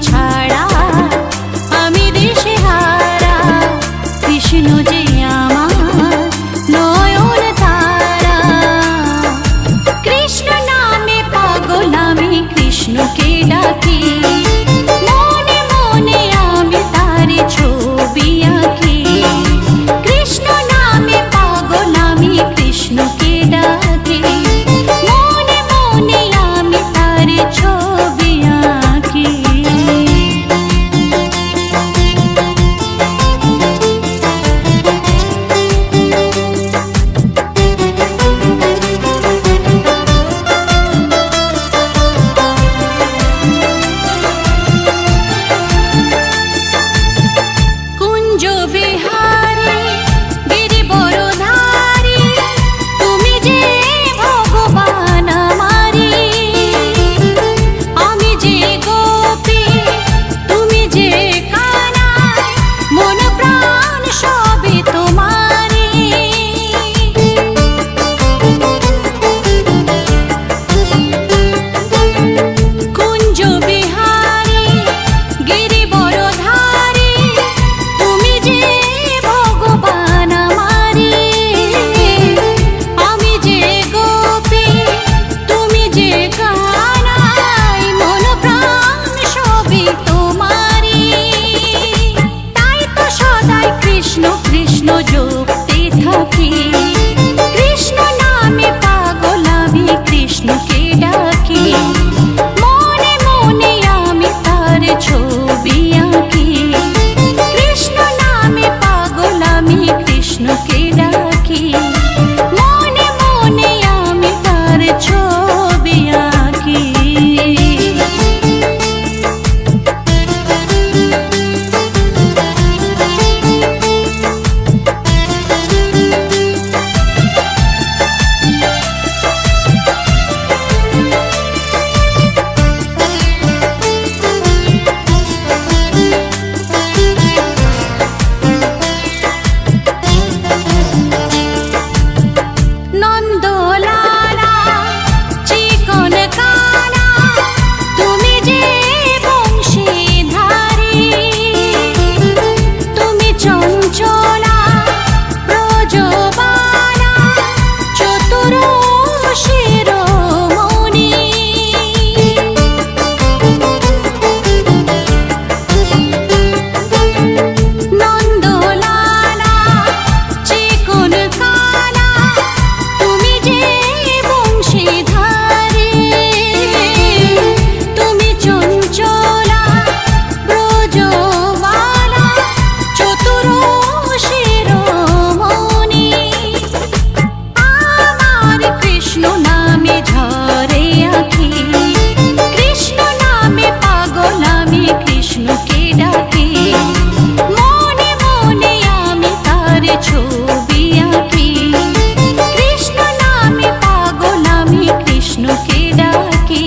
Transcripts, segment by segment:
ছাড়া আমি দেশে হারা, কৃষ্ণ যে আমার নয়ন তারা। কৃষ্ণ নামে পাগল আমি, কৃষ্ণকে ডাকি, মনে মনে আমি তার ছবি আঁকি। কৃষ্ণ নামে পাগল আমি, কৃষ্ণকে ডাকি, মনে মনে আমি তার ছবি আঁকি। কুঞ্জ বিহারী গিরিবরধারী, তুমি যে ভগবান আমারি। আমি যে গোপী, তুমি যে কানাই, মন প্রাণ সবই তোমারি। কুঞ্জ বিহারী গিরিবরধারী, তুমি যে ভগবান আমারি। আমি যে গোপী, তুমি যে কানাই, মন প্রাণ সবই তোমারি। তাই তো সদাই কৃষ্ণ কৃষ্ণ জপতে থাকি, কৃষ্ণ নামে পাগল আমি, কৃষ্ণকে ডাকি, মনে মনে আমি তার ছবি আঁকি। কৃষ্ণ নামে পাগল আমি, কৃষ্ণকে ডাকি, মনে মনে আমি তার ছবি আঁকি। নন্দলালা চিকন কানা, তুমি যে বংশীধারী। তুমি চঞ্চলা ব্রজবালা, চতুর শিরোমণি। নন্দলালা চিকন কানা, তুমি যে বংশীধারী। তুমি চঞ্চলা ব্রজবালা, চতুর শিরোমণি। আমার কৃষ্ণ নামে ঝরে আঁখি, কৃষ্ণ নামে পাগল আমি, কৃষ্ণকে ডাকি, মনে মনে আমি তার ছবি আঁকি। কৃষ্ণ নামে পাগল আমি, কৃষ্ণকে ডাকি,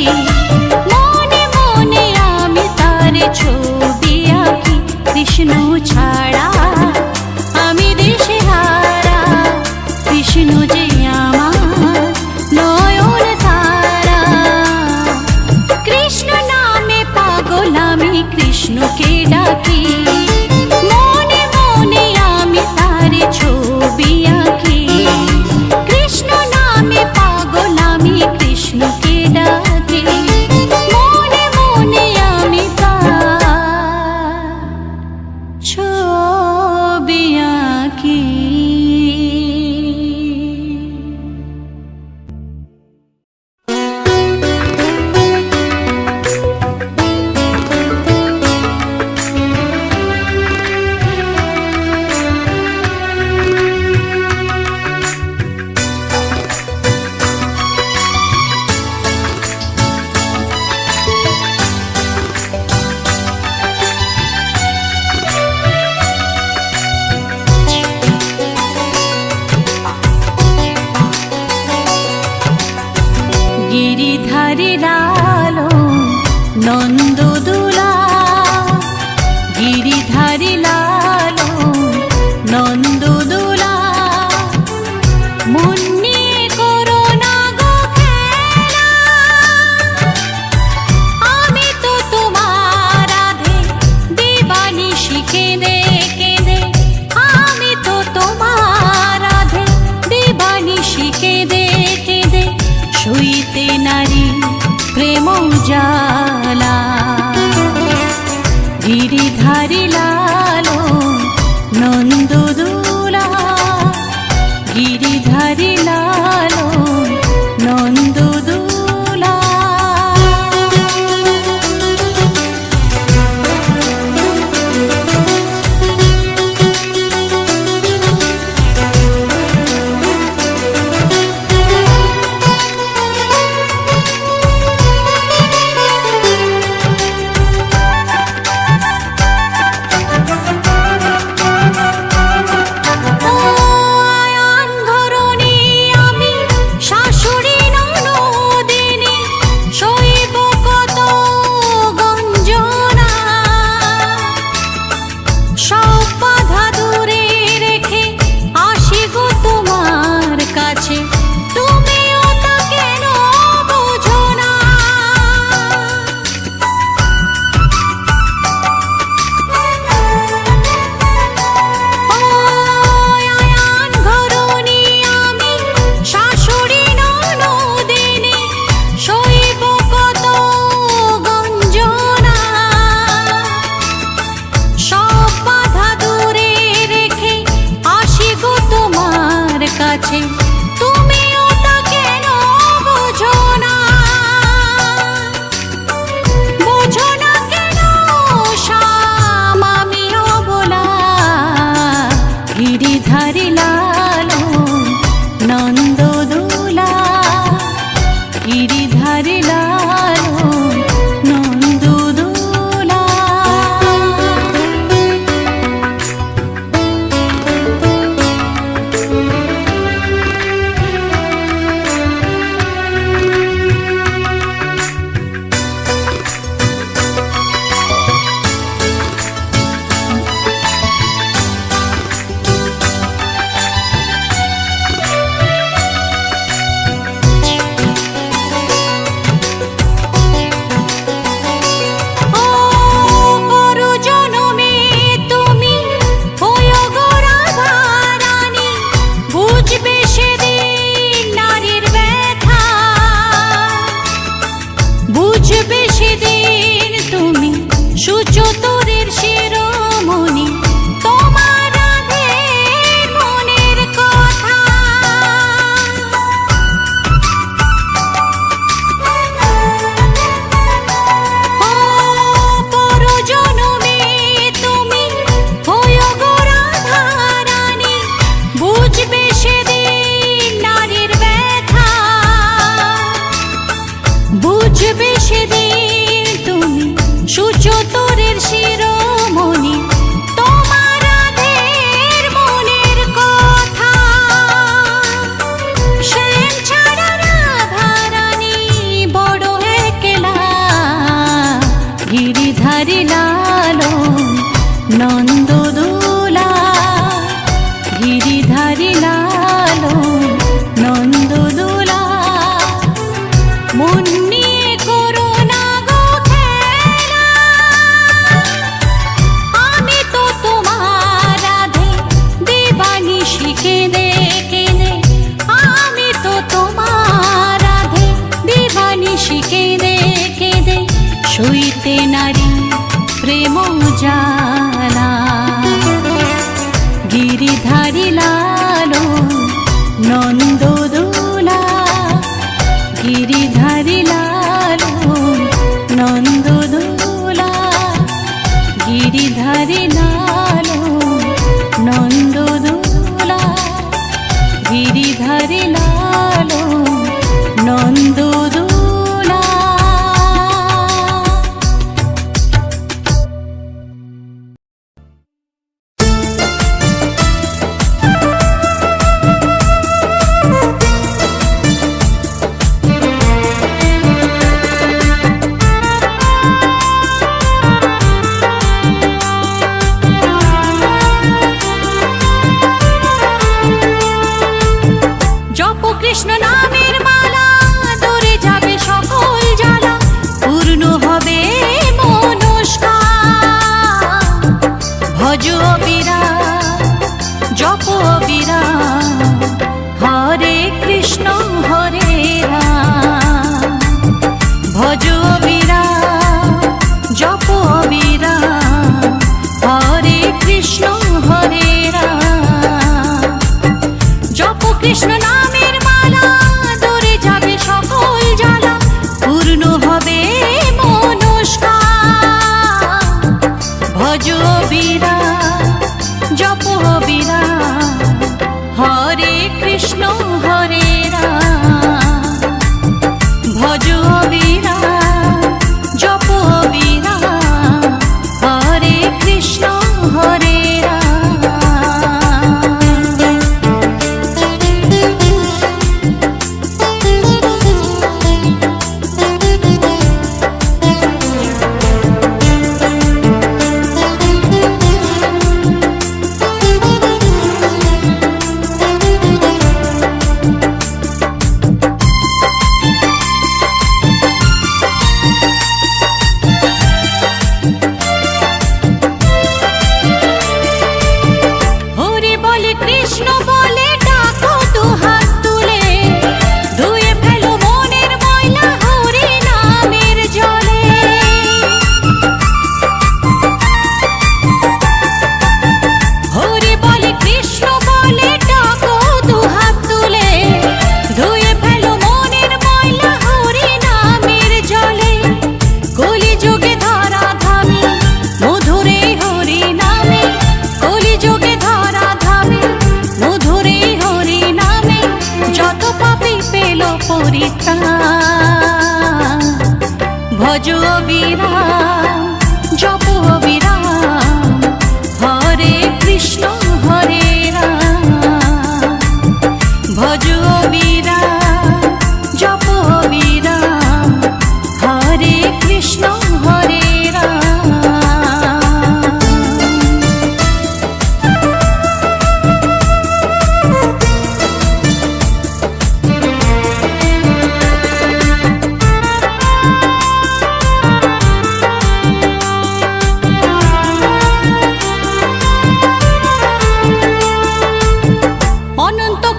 মনে মনে আমি তার ছবি আঁকি। কৃষ্ণ ছাড়া আমি দেশে হারা, কৃষ্ণ যে আমার নয়ন তারা। কৃষ্ণ নামে পাগল আমি, কৃষ্ণকে ডাকি, মনে মনে আমি তার ছবি আঁকি। কৃষ্ণ নামে পাগল আমি, কৃষ্ণকে ডাকি, মনে মনে আমি তার ছবি আঁকি। গিরিধারী লালন নন্দদুলা, গিরিধারী লালন নন্দদুলা। তুমি ওটা কেন বুঝো না, বুঝো না কেন শ্যাম আমি অবলা, গিরিধারী লালন নন্দদুলা, গিরিধারী লালন নন্দদুলা। বুঝবে সেদিন তুমি সুচতুরের শিরোমণি, তোমার রাধের মনের কথা। ও পরজনমে তুমি হয়ো গো রাধা রানী, বুঝবে সেদিন নারীর ব্যথা, বুঝবে সেদিন তুমি সুচতুরের শিরোমণি, তোমার রাধের মনের কথা। শ্যাম ছাড়া রাধা রানী বড় একলা, গিরিধারী লালন নন্দদুলা, গিরিধারী লালন নন্দদুলা। মন নিয়ে করো না গো খেলা, আমি তো তোমার রাধে দিবানিশি কেঁদে কেঁদে, আমি তো তোমার রাধে দিবানিশি কেঁদে কেঁদে, সইতে নারী প্রেম জ্বালা, গিরিধারী লালন নন্দদুলা, গিরিধারী লালন নন্দদুলা, গিরিধারী লালন নন্দদুলা, গিরিধারী লালন নন্দদুলা। ভজ বীরা জপ বীরা হরে কৃষ্ণ হরে রাম ভজ বীরা জপ বীরা হরে কৃষ্ণ হরে ভজ বীরা জপ বীরা হরে কৃষ্ণ হরে রাম ভজ বীরা জপ বীরা হরে কৃষ্ণ হরে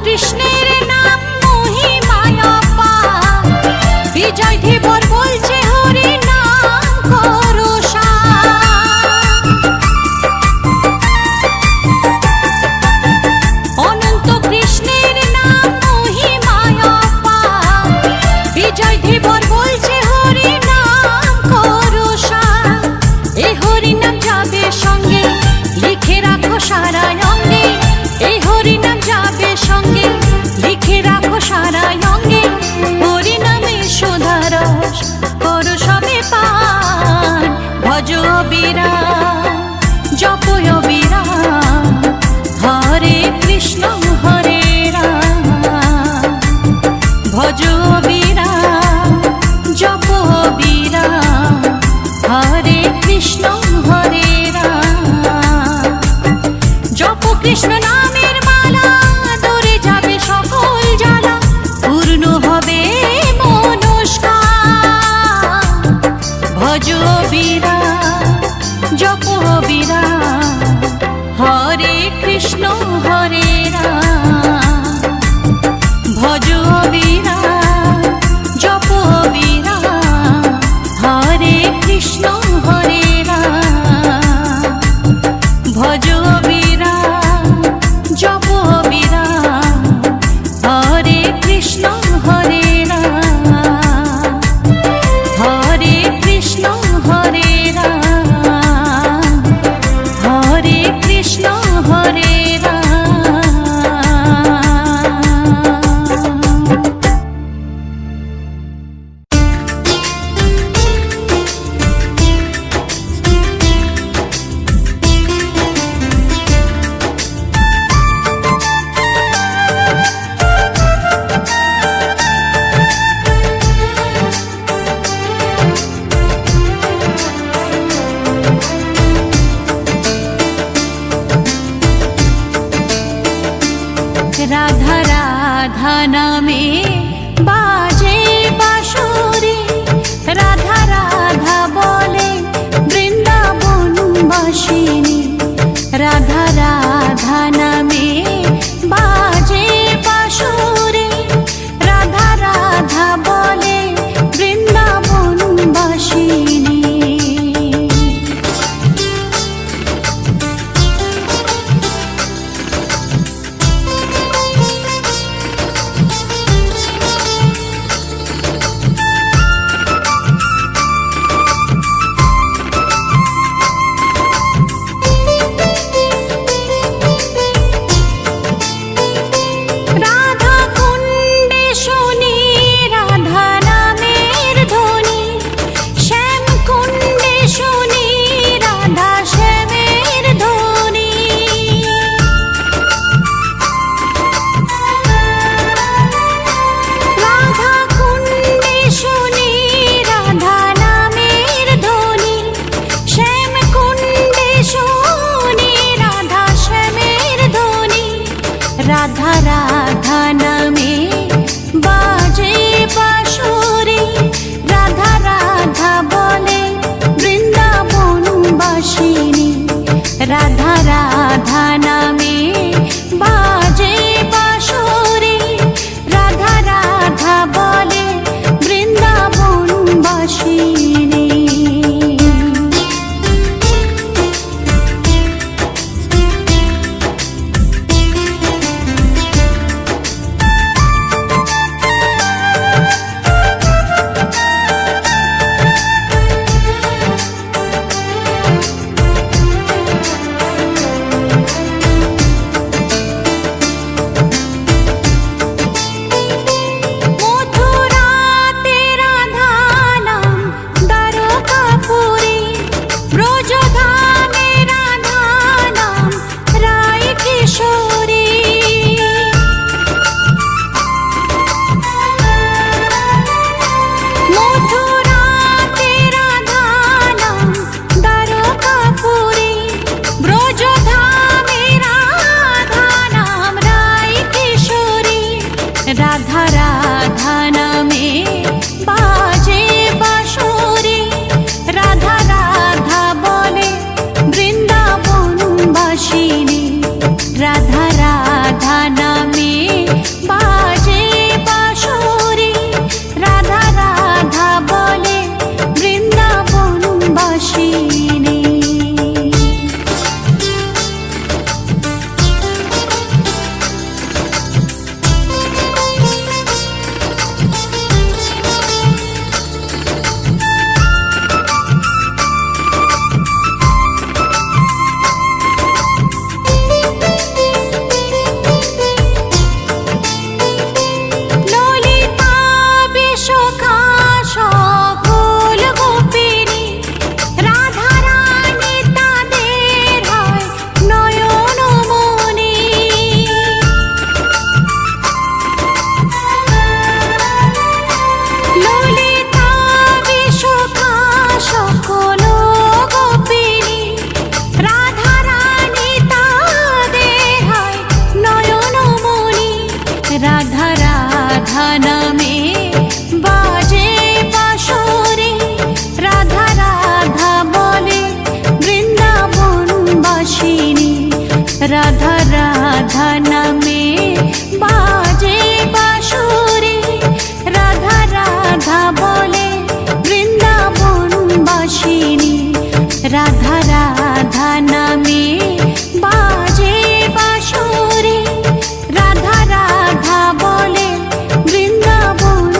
কৃষ্ণের নাম মহিমায় অপার বিজয় ধীবর বলছে হরি নাম করো অনন্ত কৃষ্ণের নাম মহিমায় অপার বিজয় ধীবর বলছে হরি নাম করো এ হরি নাম যাবে সঙ্গে লিখে রাখো সারা অঙ্গে এই হরি নাম যাবে সঙ্গে লিখে রাখো সারা অঙ্গে হরি নামে সুধারস করো সবে পান ভজ বীরা জপ বীরা হরে কৃষ্ণ হরে রাম ভজ বীরা জপ বীরা হরে কৃষ্ণ হরে রাম জপ কৃষ্ণ নামের মালা দূরে যাবে সকল জ্বালা পূর্ণ হবে মনস্কার ভজ বীরা জপ বীরা হরে কৃষ্ণ হরে রাম ভজ বীরা জপ বীরা হরে কৃষ্ণ হরে রাম ভজ বীরা জপ বীরা হরে কৃষ্ণ হরে রাম হরে কৃষ্ণ হরে রাম হরে কৃষ্ণ হরে রাধা রাধা নামে বাজে বাঁশুরি রাধা রাধা বলে বৃন্দাবনবাসিনী রাধা রাধা নামে বাজে বাঁশুরি রাধা রাধা বলে বৃন্দাবনবাসিনী রাধা নামে বাজে বাঁশরি, রাধা রাধা বলে বৃন্দাবনবাসিনী।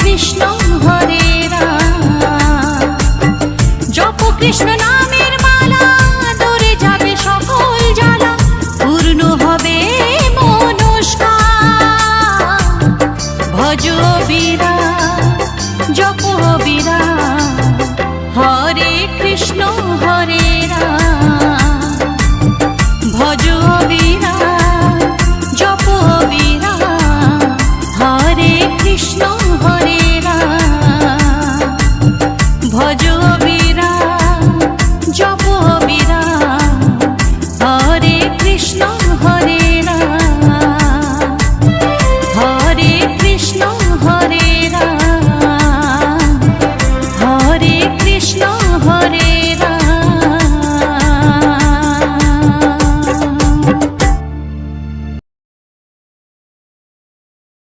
কৃষ্ণ হরে রাম, জপ কৃষ্ণ নাম